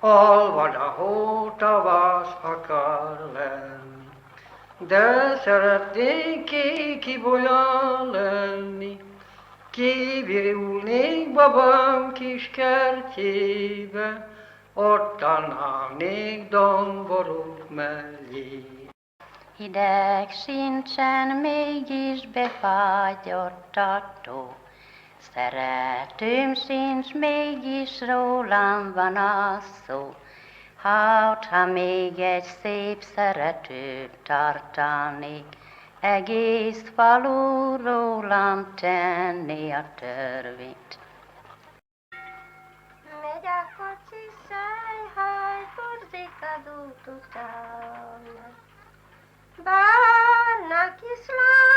Alvad a hó, tavasz akar lenni, de szeretnék kék ibolya lenni. Kivirulnék babám kis kertjébe, ott állnék domborok mellé. Hideg sincsen, mégis befagyott a tó. Szeretőm sincs, mégis rólam van a szó. Hát, ha még egy szép szeretőt tartanék, egész falu rólam tenni a törvényt. Megy a kocsi, szájhaj, furzik az út után. Barna kislán,